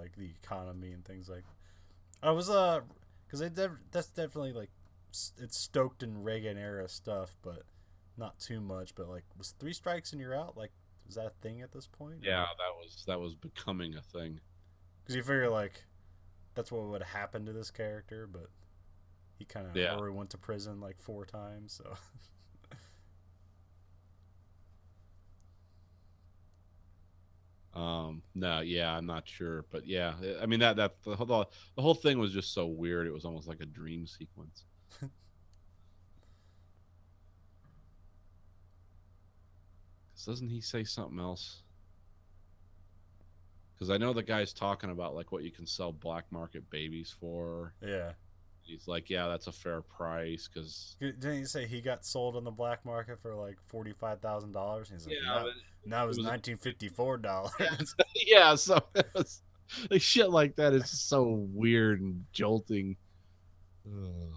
like the economy and things like. I was because that's definitely like it's stoked in Reagan era stuff, but not too much. But like, was three strikes and you're out? Like, was that a thing at this point, Yeah, or that was becoming a thing. because you figure like that's what would happen to this character, but he kind of Yeah. already went to prison like four times, so No, yeah, I'm not sure, but yeah, I mean that the whole thing was just so weird. It was almost like a dream sequence. 'Cause doesn't he say something else? Because I know the guy's talking about like what you can sell black market babies for. yeah. He's like, yeah, that's a fair price. Because Didn't you say he got sold on the black market for like $45,000? He's like, yeah, no, but now it it was was a, $1954. yeah, yeah. So it was like shit like that is so weird and jolting. Ugh.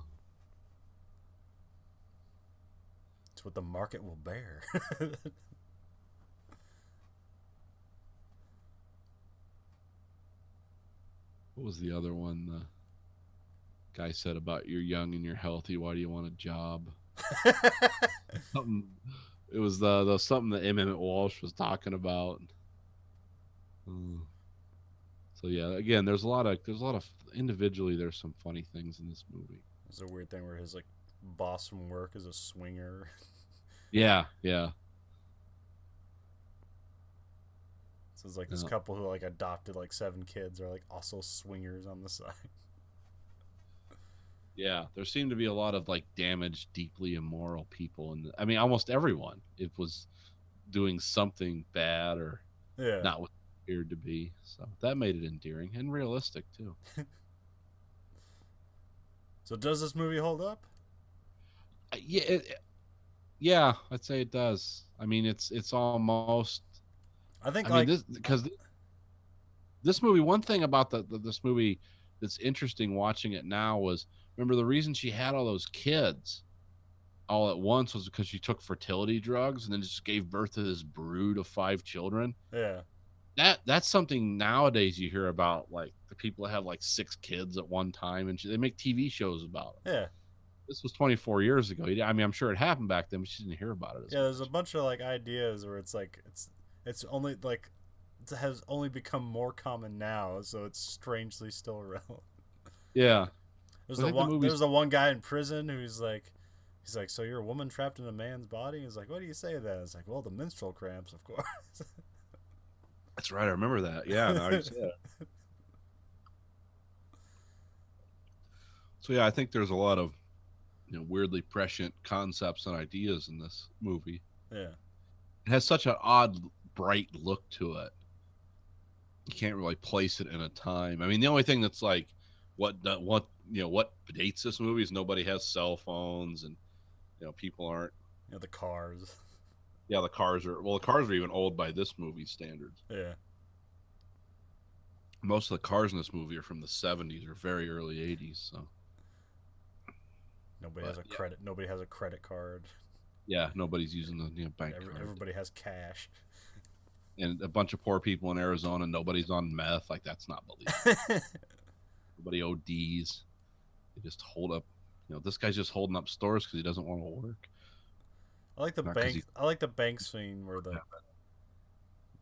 It's what the market will bear. What was the other one? The guy said about you're young and you're healthy. Why do you want a job? Something. It was the something that Emmett Walsh was talking about. Mm. So yeah, again, there's a lot of individually. There's some funny things in this movie. It's a weird thing where his like boss from work is a swinger. Yeah, yeah, So it's like this yeah, couple who like adopted like seven kids are like also swingers on the side. yeah. There seemed to be a lot of like damaged, deeply immoral people, and I mean, almost everyone. It was doing something bad or Yeah. not what it appeared to be. So that made it endearing and realistic too. So does this movie hold up? Yeah, yeah, I'd say it does. I mean, it's almost. I think I mean, like this movie. One thing about this movie that's interesting watching it now was remember the reason she had all those kids all at once was because she took fertility drugs and then just gave birth to this brood of five children. yeah. That's something nowadays you hear about, like the people that have like six kids at one time, and they make TV shows about them. Yeah. This was 24 years ago. I mean, I'm sure it happened back then, but she didn't hear about it as Yeah, there's a much. bunch of like ideas where it's like it's only like it has only become more common now, so it's strangely still relevant. Yeah, There's I the think the one. movie's There's the one guy in prison who's like, he's like, so you're a woman trapped in a man's body? He's like, what do you say to that? It's like, well, the menstrual cramps, of course. That's right. I remember that. Yeah, now you say it. So yeah, I think there's a lot of weirdly prescient concepts and ideas in this movie. Yeah, It has such an odd, bright look to it. You can't really place it in a time. I mean, the only thing that's like what dates this movie is nobody has cell phones and people aren't. the cars. Yeah, the cars are even old by this movie's standards. Yeah, Most of the cars in this movie are from the 70s or very early 80s. So, nobody has but a yeah, credit. Nobody has a credit card. yeah, nobody's using the bank card. Everybody has cash. And a bunch of poor people in Arizona, nobody's on meth. Like that's not believable. I Nobody ODs. They just hold up. This guy's just holding up stores because he doesn't want to work, like the not because bank. he. I like the bank scene where the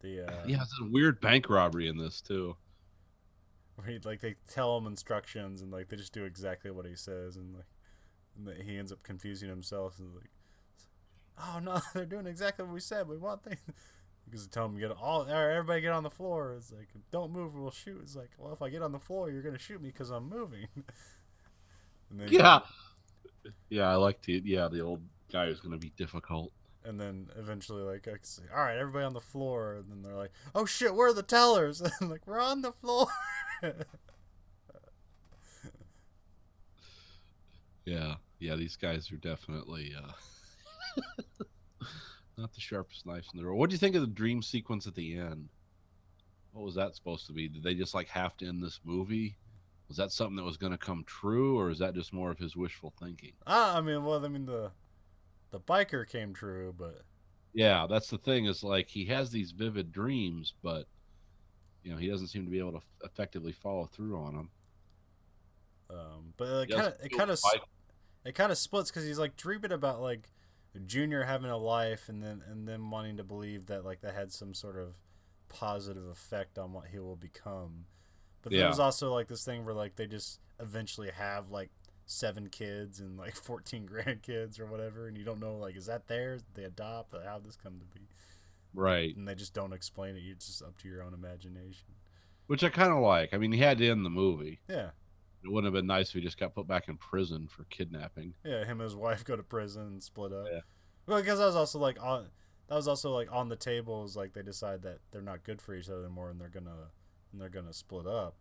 Yeah, it's a weird bank robbery in this too. where he, like they tell him instructions and like they just do exactly what he says and like he ends up confusing himself and like, oh no, they're doing exactly what we said. We want things because they tell him all right, everybody get on the floor. It's like don't move or we'll shoot. It's like well if I get on the floor you're gonna shoot me because I'm moving. and then Yeah, yeah, I like to. Yeah, the old guy is going to be difficult. and then eventually like I say, all right everybody on the floor and then they're like oh shit where are the tellers and like we're on the floor. Yeah, yeah, these guys are definitely not the sharpest knives in the drawer. What do you think of the dream sequence at the end? What was that supposed to be? Did they just like have to end this movie? Was that something that was going to come true, or is that just more of his wishful thinking? I mean well I mean the biker came true but Yeah, that's the thing. Is like he has these vivid dreams, but you know, he doesn't seem to be able to effectively follow through on them. But He does feel like, it kind of splits because he's like dreaming about like Junior having a life, and then wanting to believe that like that had some sort of positive effect on what he will become. But there yeah, was also like this thing where like they just eventually have like 7 kids and like 14 grandkids or whatever, and you don't know like is that theirs? Did they adopt? How did this come to be? right. And they just don't explain it. It's just up to your own imagination. Which I kind of like. I mean, he had to end the movie. Yeah, It wouldn't have been nice if he just got put back in prison for kidnapping. yeah. Him and his wife go to prison and split up. Yeah. Well, because that was also like on the table is like they decide that they're not good for each other anymore, and they're gonna split up.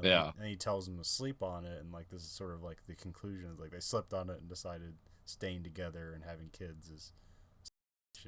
Yeah. And he tells them to sleep on it, and like this is sort of like the conclusion is like they slept on it and decided staying together and having kids is